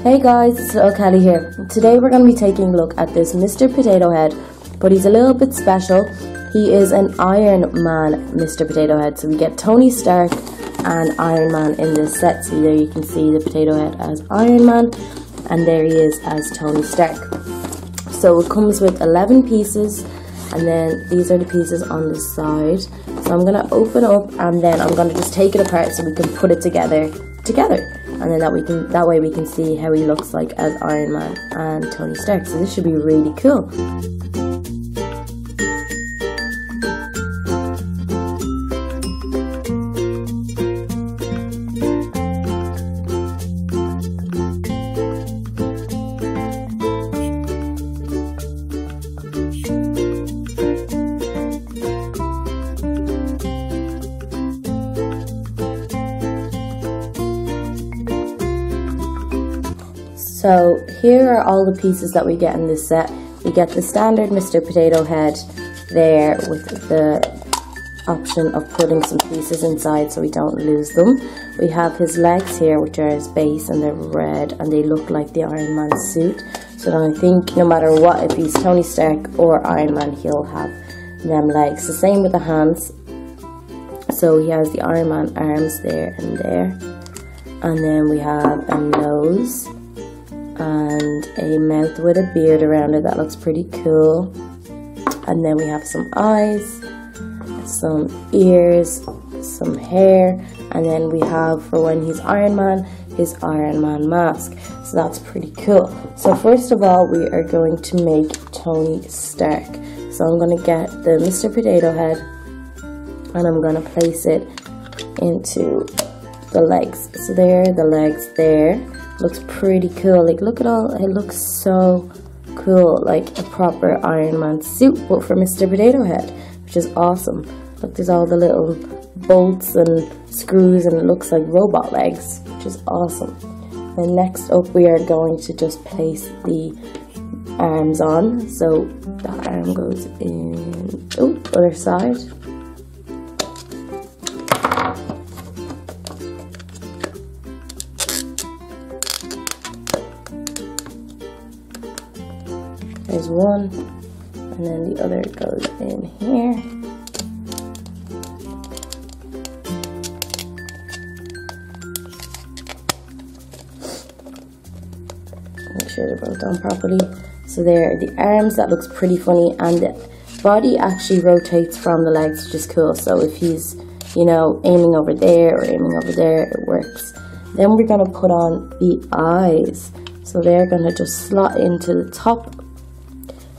Hey guys, it's Little Kelly here. Today we're going to be taking a look at this Mr. Potato Head, but he's a little bit special. He is an Iron Man Mr. Potato Head, so we get Tony Stark and Iron Man in this set. So there you can see the Potato Head as Iron Man, and there he is as Tony Stark. So it comes with 11 pieces, and then these are the pieces on the side. So I'm going to open up, and then I'm going to just take it apart so we can put it together. And then that way we can see how he looks like as Iron Man and Tony Stark. So this should be really cool. So here are all the pieces that we get in this set. We get the standard Mr. Potato Head there with the option of putting some pieces inside so we don't lose them. We have his legs here, which are his base, and they're red and they look like the Iron Man suit. So I think no matter what, if he's Tony Stark or Iron Man, he'll have them legs. The same with the hands. So he has the Iron Man arms there and there. And then we have a nose and a mouth with a beard around it. That looks pretty cool. And then we have some eyes, some ears, some hair, and then we have, for when he's Iron Man, his Iron Man mask. So that's pretty cool. So first of all, we are going to make Tony Stark. So I'm going to get the Mr. Potato Head and I'm going to place it into the legs. So there, the legs there. Looks pretty cool. Like, look at all, it looks so cool, like a proper Iron Man suit, but for Mr. Potato Head, which is awesome. Look, there's all the little bolts and screws, and it looks like robot legs, which is awesome. And next up, we are going to just place the arms on. So that arm goes in, oh, other side. There's one, and then the other goes in here. Make sure they're both done properly. So there are the arms. That looks pretty funny, and the body actually rotates from the legs, which is cool. So if he's, you know, aiming over there or aiming over there, it works. Then we're going to put on the eyes. So they're going to just slot into the top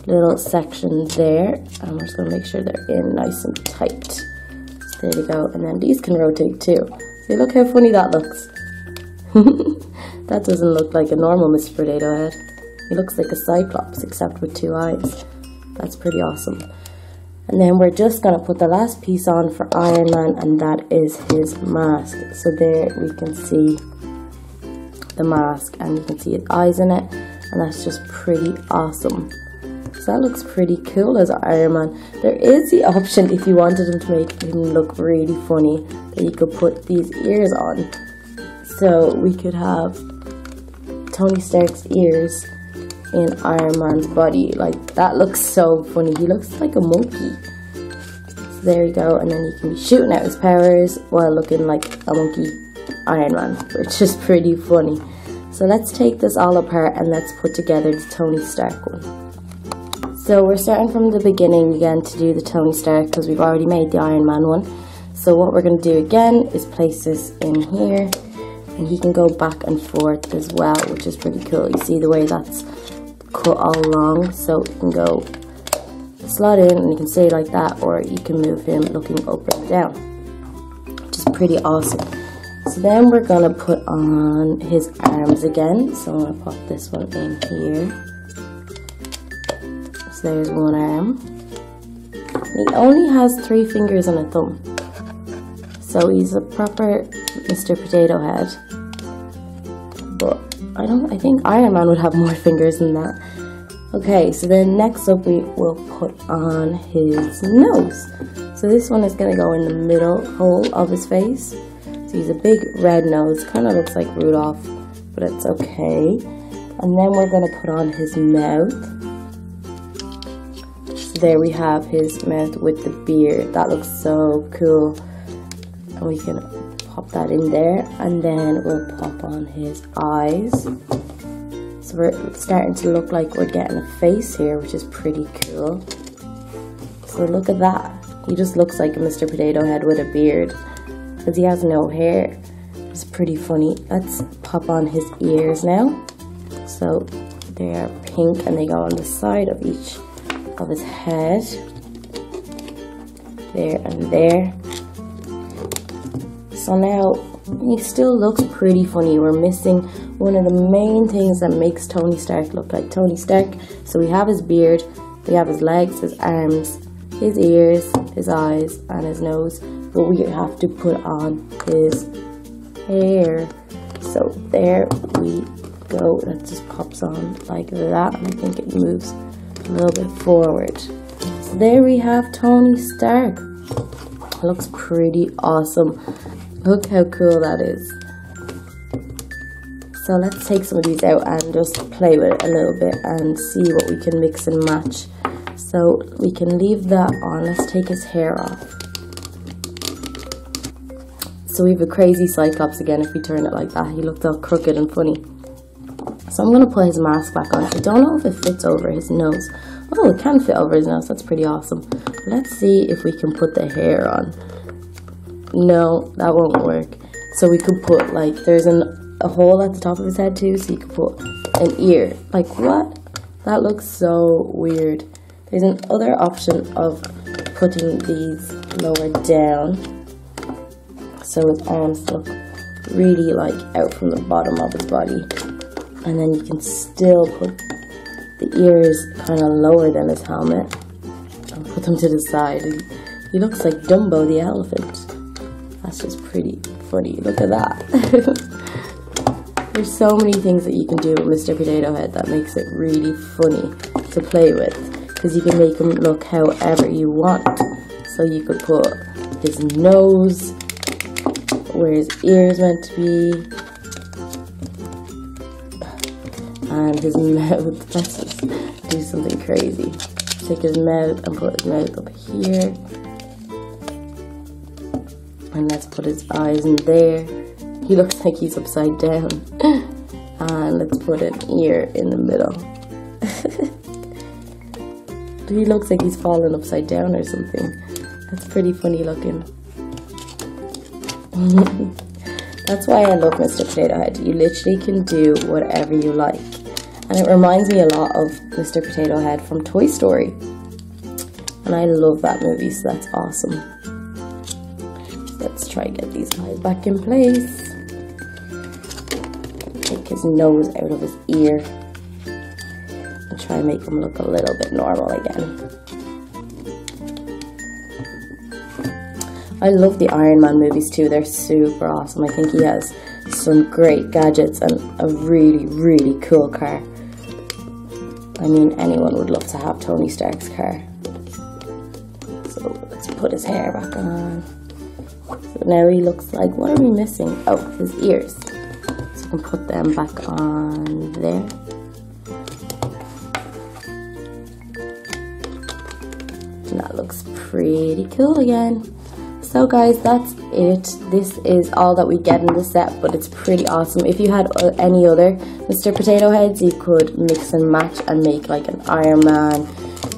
little section there, and we're just going to make sure they're in nice and tight. So there you go, and then these can rotate too. See, look how funny that looks. That doesn't look like a normal Mr. Potato Head. He looks like a Cyclops, except with 2 eyes. That's pretty awesome. And then we're just going to put the last piece on for Iron Man, and that is his mask. So there we can see the mask, and you can see his eyes in it, and that's just pretty awesome. So that looks pretty cool as Iron Man. There is the option, if you wanted him to make him look really funny, that you could put these ears on. So we could have Tony Stark's ears in Iron Man's body. Like, that looks so funny. He looks like a monkey. So there you go, and then you can be shooting out his powers while looking like a monkey Iron Man, which is pretty funny. So let's take this all apart and let's put together the Tony Stark one. So we're starting from the beginning again to do the Tony Stark, because we've already made the Iron Man one. So what we're going to do again is place this in here, and he can go back and forth as well, which is pretty cool. You see the way that's cut all along, so you can go slot in and you can stay like that, or you can move him looking up and down, which is pretty awesome. So then we're going to put on his arms again. So I'm going to pop this one in here. So there's one arm. He only has 3 fingers and a thumb. So he's a proper Mr. Potato Head. But I think Iron Man would have more fingers than that. Okay, so then next up we will put on his nose. So this one is going to go in the middle hole of his face. So he's a big red nose, kind of looks like Rudolph, but it's okay. And then we're going to put on his mouth. So there we have his mouth with the beard. That looks so cool. And we can pop that in there, and then we'll pop on his eyes. So we're starting to look like we're getting a face here, which is pretty cool. So look at that. He just looks like a Mr. Potato Head with a beard, because he has no hair. It's pretty funny. Let's pop on his ears now. So they are pink and they go on the side of each of his head. There and there. So now he still looks pretty funny. We're missing one of the main things that makes Tony Stark look like Tony Stark. So we have his beard, we have his legs, his arms, his ears, his eyes, and his nose. But we have to put on his hair. So there we go. That just pops on like that, and I think it moves a little bit forward. So there we have Tony Stark. It looks pretty awesome. Look how cool that is. So let's take some of these out and just play with it a little bit and see what we can mix and match. So we can leave that on. Let's take his hair off. So we have a crazy Cyclops again if we turn it like that. He looked all crooked and funny. So I'm going to put his mask back on. I don't know if it fits over his nose. Oh, it can fit over his nose. That's pretty awesome. Let's see if we can put the hair on. No, that won't work. So we could put, like, there's a hole at the top of his head too, so you could put an ear. Like, what? That looks so weird. There's another option of putting these lower down, so his arms look really, like, out from the bottom of his body. And then you can still put the ears kind of lower than his helmet and put them to the side. He looks like Dumbo the elephant. That's just pretty funny. Look at that. There's so many things that you can do with Mr. Potato Head that makes it really funny to play with, because you can make him look however you want. So you could put his nose where his ear is meant to be, and his mouth. Let's just do something crazy. Take his mouth and put his mouth up here. And let's put his eyes in there. He looks like he's upside down. And let's put an ear in the middle. He looks like he's fallen upside down or something. That's pretty funny looking. That's why I love Mr. Potato Head. You literally can do whatever you like. And it reminds me a lot of Mr. Potato Head from Toy Story. And I love that movie, so that's awesome. Let's try and get these eyes back in place. Take his nose out of his ear. And try and make him look a little bit normal again. I love the Iron Man movies too. They're super awesome. I think he has some great gadgets and a really, really cool car. I mean, anyone would love to have Tony Stark's car. So let's put his hair back on. So now he looks like, what are we missing? Oh, his ears. So we can put them back on there. And that looks pretty cool again. So guys, that's it. This is all that we get in the set, but it's pretty awesome. If you had any other Mr. Potato Heads, you could mix and match and make like an Iron Man,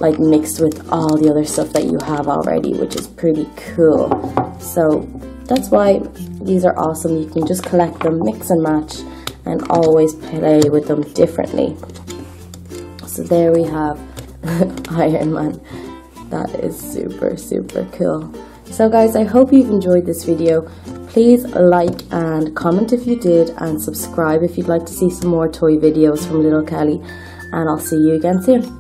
like mixed with all the other stuff that you have already, which is pretty cool. So that's why these are awesome. You can just collect them, mix and match, and always play with them differently. So there we have Iron Man. That is super, super cool. So guys, I hope you've enjoyed this video. Please like and comment if you did, and subscribe if you'd like to see some more toy videos from Little Kelly. And I'll see you again soon.